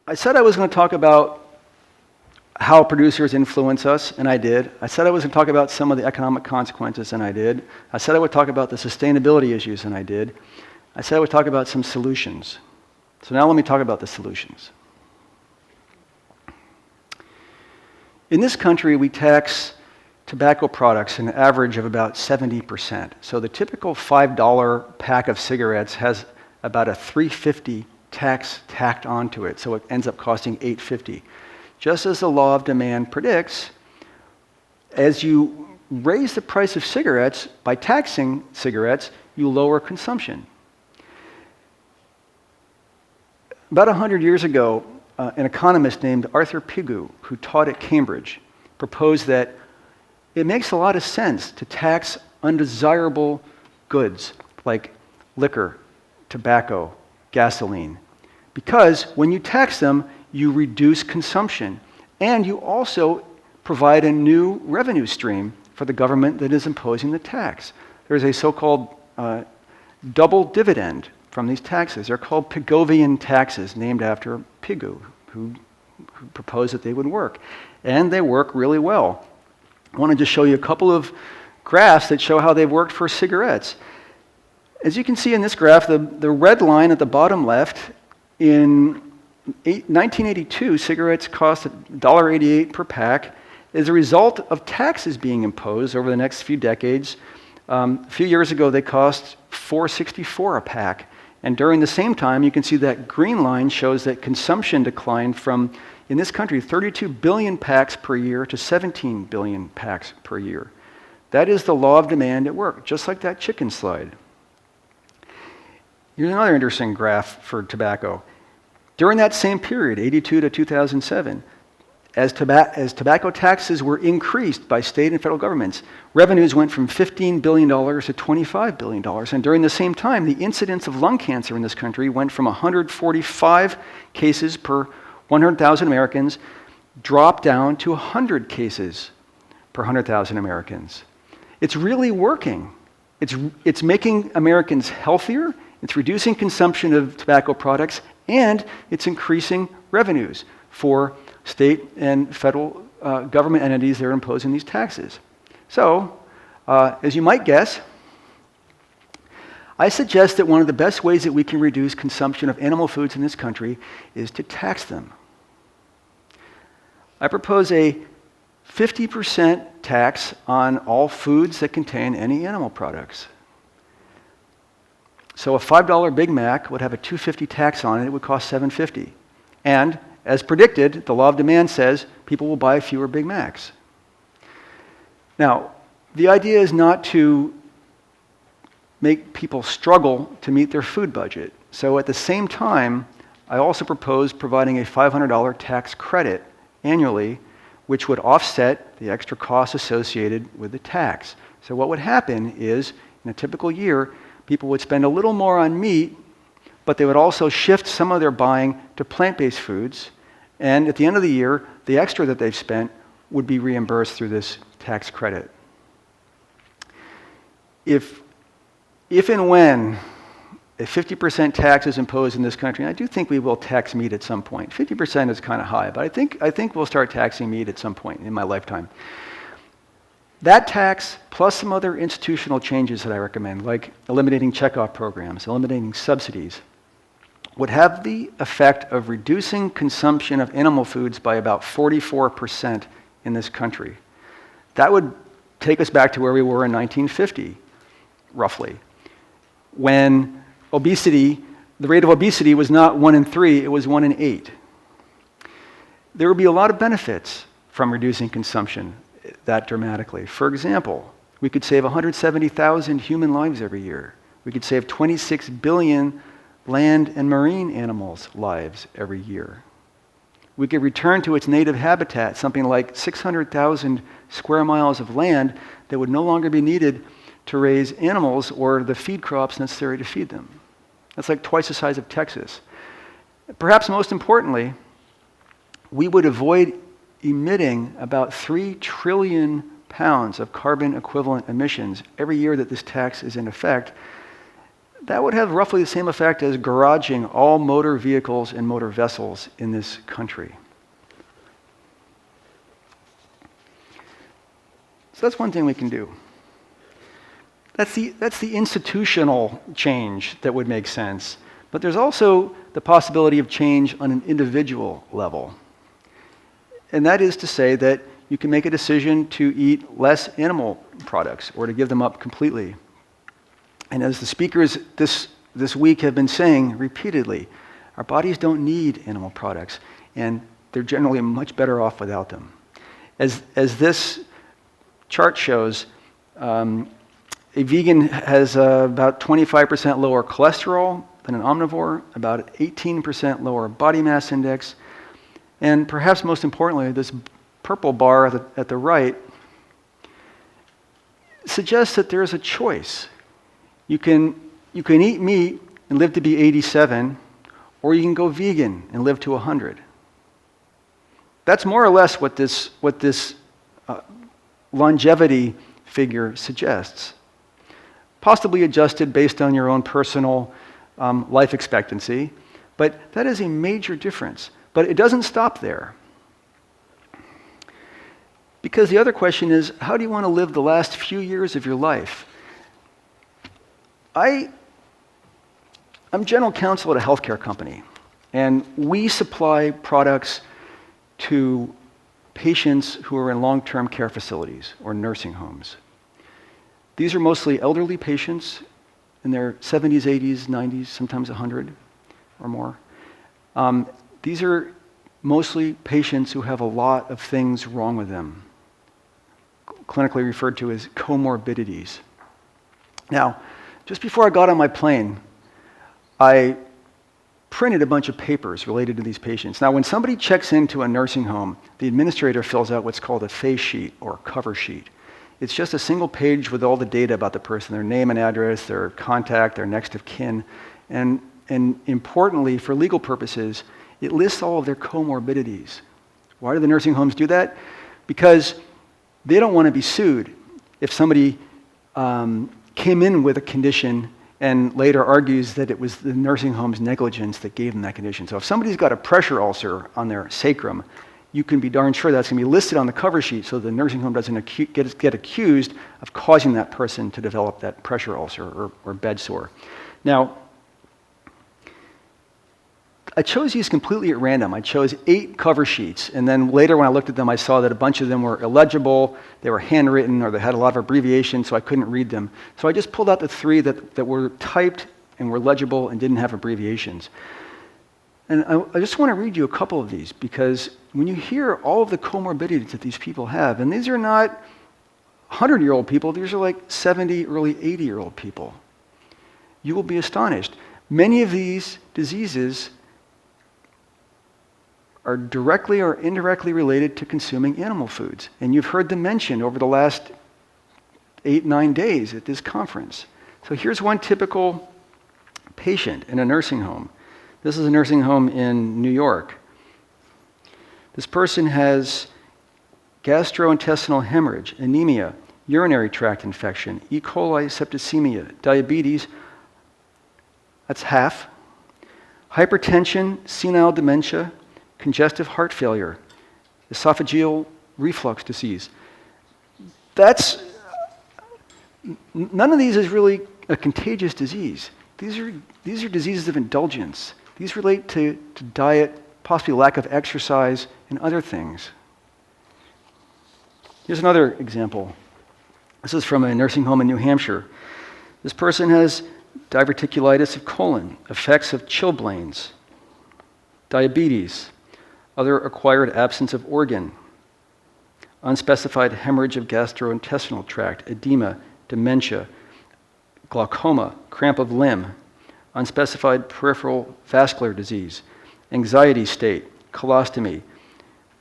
I said I was going to talk about how producers influence us, and I did. I said I was going to talk about some of the economic consequences, and I did. I said I would talk about the sustainability issues, and I did. I said I would talk about some solutions. So now let me talk about the solutions. In this country, we tax tobacco products an average of about 70%. So the typical $5 pack of cigarettes has about a $3.50 tax tacked onto it, so it ends up costing $8.50. Just as the law of demand predicts, as you raise the price of cigarettes by taxing cigarettes, you lower consumption. About 100 years ago, an economist named Arthur Pigou, who taught at Cambridge, proposed that it makes a lot of sense to tax undesirable goods like liquor, tobacco, gasoline, because when you tax them, you reduce consumption, and you also provide a new revenue stream for the government that is imposing the tax. There's a so-called double dividend from these taxes. They're called Pigovian taxes, named after Pigou, who proposed that they would work. And they work really well. I want to just show you a couple of graphs that show how they've worked for cigarettes. As you can see in this graph, the red line at the bottom left, in 1982, cigarettes cost $1.88 per pack. As a result of taxes being imposed over the next few decades, a few years ago they cost $4.64 a pack. And during the same time, you can see that green line shows that consumption declined from, in this country, 32 billion packs per year to 17 billion packs per year. That is the law of demand at work, just like that chicken slide. Here's another interesting graph for tobacco. During that same period, 82 to 2007, as tobacco taxes were increased by state and federal governments, revenues went from $15 billion to $25 billion. And during the same time, the incidence of lung cancer in this country went from 145 cases per 100,000 Americans, dropped down to 100 cases per 100,000 Americans. It's really working. It's making Americans healthier, it's reducing consumption of tobacco products, and it's increasing revenues for state and federal government entities that are imposing these taxes. So, as you might guess, I suggest that one of the best ways that we can reduce consumption of animal foods in this country is to tax them. I propose a 50% tax on all foods that contain any animal products. So a $5 Big Mac would have a $2.50 tax on it. It would cost $7.50. And as predicted, the law of demand says people will buy fewer Big Macs. Now, the idea is not to make people struggle to meet their food budget. So at the same time, I also propose providing a $500 tax credit annually, which would offset the extra costs associated with the tax. So what would happen is, in a typical year, people would spend a little more on meat, but they would also shift some of their buying to plant-based foods, and at the end of the year, the extra that they've spent would be reimbursed through this tax credit. If and when a 50% tax is imposed in this country, and I do think we will tax meat at some point. 50% is kind of high, but I think we'll start taxing meat at some point in my lifetime. That tax, plus some other institutional changes that I recommend, like eliminating checkoff programs, eliminating subsidies, would have the effect of reducing consumption of animal foods by about 44% in this country. That would take us back to where we were in 1950, roughly, when obesity, the rate of obesity was not 1 in 3, it was 1 in 8. There would be a lot of benefits from reducing consumption that dramatically. For example, we could save 170,000 human lives every year. We could save 26 billion land and marine animals' lives every year. We could return to its native habitat, something like 600,000 square miles of land that would no longer be needed to raise animals or the feed crops necessary to feed them. That's like twice the size of Texas. Perhaps most importantly, we would avoid emitting about 3 trillion pounds of carbon equivalent emissions every year that this tax is in effect. that would have roughly the same effect as garaging all motor vehicles and motor vessels in this country. So that's one thing we can do. That's the institutional change that would make sense. But there's also the possibility of change on an individual level. And that is to say that you can make a decision to eat less animal products or to give them up completely. And as the speakers this week have been saying repeatedly, our bodies don't need animal products, and they're generally much better off without them. As this chart shows, a vegan has about 25% lower cholesterol than an omnivore, about 18% lower body mass index, and perhaps most importantly, this purple bar at the right suggests that there's a choice. You can eat meat and live to be 87, or you can go vegan and live to 100. That's more or less what this longevity figure suggests. Possibly adjusted based on your own personal life expectancy, but that is a major difference. But it doesn't stop there. Because the other question is, how do you want to live the last few years of your life? I'm general counsel at a healthcare company, and we supply products to patients who are in long-term care facilities or nursing homes. These are mostly elderly patients in their 70s, 80s, 90s, sometimes 100 or more. These are mostly patients who have a lot of things wrong with them, clinically referred to as comorbidities. Now, just before I got on my plane, I printed a bunch of papers related to these patients. Now, when somebody checks into a nursing home, the administrator fills out what's called a face sheet or cover sheet. It's just a single page with all the data about the person, their name and address, their contact, their next of kin, and importantly, for legal purposes, it lists all of their comorbidities. Why do the nursing homes do that? Because they don't want to be sued if somebody came in with a condition and later argues that it was the nursing home's negligence that gave them that condition. So if somebody's got a pressure ulcer on their sacrum, you can be darn sure that's going to be listed on the cover sheet so the nursing home doesn't get accused of causing that person to develop that pressure ulcer or bed sore. Now, I chose these completely at random. I chose 8 cover sheets, and then later when I looked at them, I saw that a bunch of them were illegible, they were handwritten, or they had a lot of abbreviations, so I couldn't read them. So I just pulled out the 3 that were typed and were legible and didn't have abbreviations. And I just want to read you a couple of these, because when you hear all of the comorbidities that these people have, and these are not 100-year-old people, these are like 70, early 80-year-old people, you will be astonished. Many of these diseases are directly or indirectly related to consuming animal foods. And you've heard them mentioned over the last 8-9 days at this conference. So here's one typical patient in a nursing home. This is a nursing home in New York. This person has gastrointestinal hemorrhage, anemia, urinary tract infection, E. coli septicemia, diabetes, that's half, hypertension, senile dementia, congestive heart failure, esophageal reflux disease. None of these is really a contagious disease. These are diseases of indulgence. These relate to diet, possibly lack of exercise, and other things. Here's another example. This is from a nursing home in New Hampshire. This person has diverticulitis of colon, effects of chilblains, diabetes, other acquired absence of organ, unspecified hemorrhage of gastrointestinal tract, edema, dementia, glaucoma, cramp of limb, unspecified peripheral vascular disease, anxiety state, colostomy,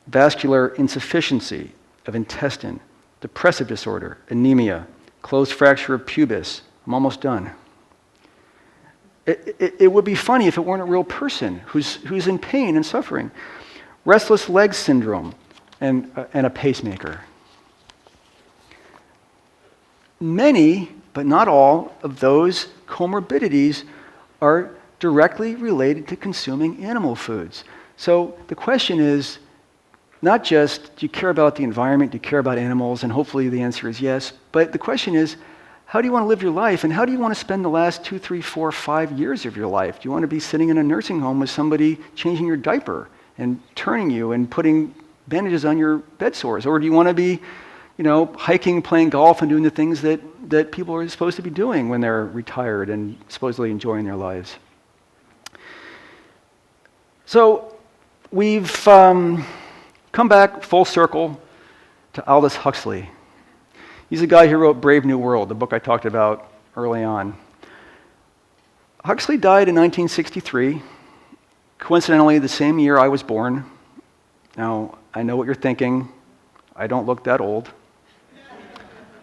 vascular insufficiency of intestine, depressive disorder, anemia, closed fracture of pubis. I'm almost done. It would be funny if it weren't a real person who's in pain and suffering. Restless leg syndrome and a pacemaker. Many but not all of those comorbidities are directly related to consuming animal foods. So the question is not just, do you care about the environment, do you care about animals, and hopefully the answer is yes, but the question is, how do you want to live your life, and how do you want to spend the last 2, 3, 4, 5 years of your life? Do you want to be sitting in a nursing home with somebody changing your diaper and turning you and putting bandages on your bed sores? Or do you want to be, hiking, playing golf, and doing the things that people are supposed to be doing when they're retired and supposedly enjoying their lives? So we've come back full circle to Aldous Huxley. He's the guy who wrote Brave New World, the book I talked about early on. Huxley died in 1963, coincidentally the same year I was born. Now, I know what you're thinking. I don't look that old.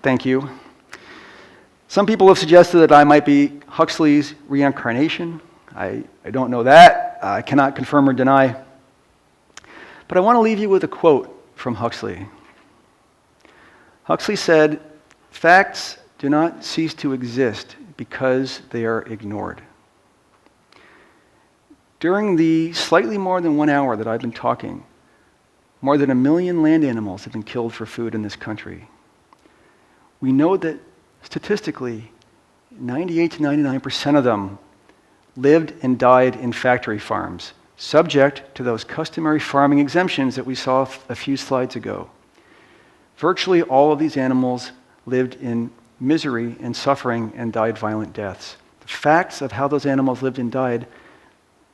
Thank you. Some people have suggested that I might be Huxley's reincarnation. I don't know that. I cannot confirm or deny. But I want to leave you with a quote from Huxley. Huxley said, "Facts do not cease to exist because they are ignored." During the slightly more than 1 hour that I've been talking, more than 1 million land animals have been killed for food in this country. We know that statistically, 98 to 99% of them lived and died in factory farms, subject to those customary farming exemptions that we saw a few slides ago. Virtually all of these animals lived in misery and suffering and died violent deaths. The facts of how those animals lived and died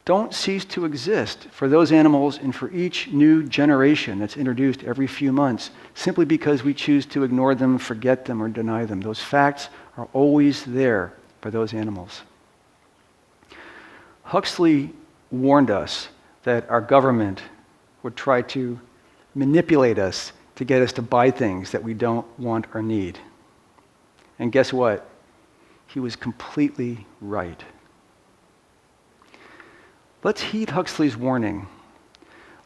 don't cease to exist for those animals and for each new generation that's introduced every few months, simply because we choose to ignore them, forget them, or deny them. Those facts are always there for those animals. Huxley warned us that our government would try to manipulate us to get us to buy things that we don't want or need. And guess what? He was completely right. Let's heed Huxley's warning.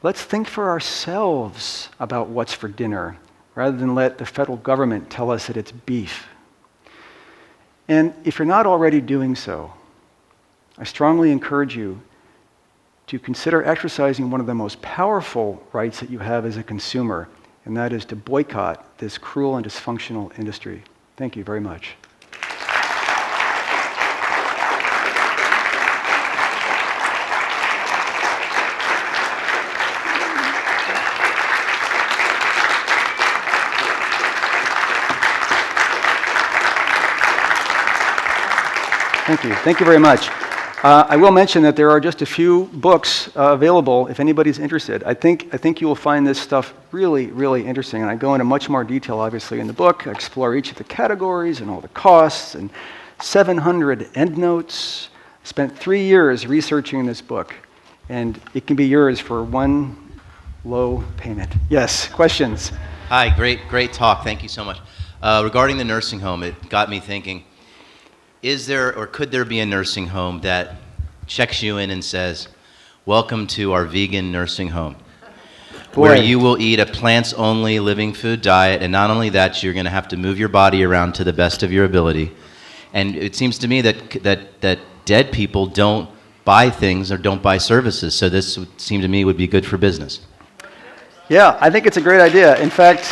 Let's think for ourselves about what's for dinner, rather than let the federal government tell us that it's beef. And if you're not already doing so, I strongly encourage you to consider exercising one of the most powerful rights that you have as a consumer, and that is to boycott this cruel and dysfunctional industry. Thank you very much. Thank you. Thank you very much. I will mention that there are just a few books available if anybody's interested. I think you will find this stuff really, really interesting, and I go into much more detail, obviously, in the book. I explore each of the categories and all the costs, and 700 endnotes. I spent 3 years researching this book, and it can be yours for one low payment. Yes, questions? Hi, great talk. Thank you so much. Regarding the nursing home, it got me thinking, is there or could there be a nursing home that checks you in and says, "Welcome to our vegan nursing home," where you will eat a plants-only living food diet, and not only that, you're going to have to move your body around to the best of your ability. And it seems to me that dead people don't buy things or don't buy services, so this would seem to me would be good for business. Yeah, I think it's a great idea. In fact,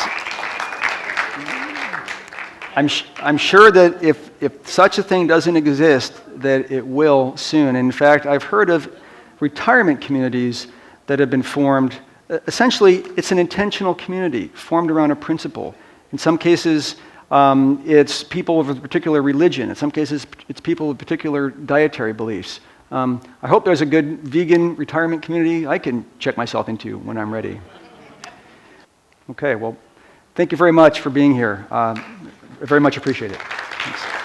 I'm sure that if such a thing doesn't exist, that it will soon. In fact, I've heard of retirement communities that have been formed. Essentially, it's an intentional community formed around a principle. In some cases, it's people of a particular religion. In some cases, it's people with particular dietary beliefs. I hope there's a good vegan retirement community I can check myself into when I'm ready. Okay, well, thank you very much for being here. I very much appreciate it. Thanks.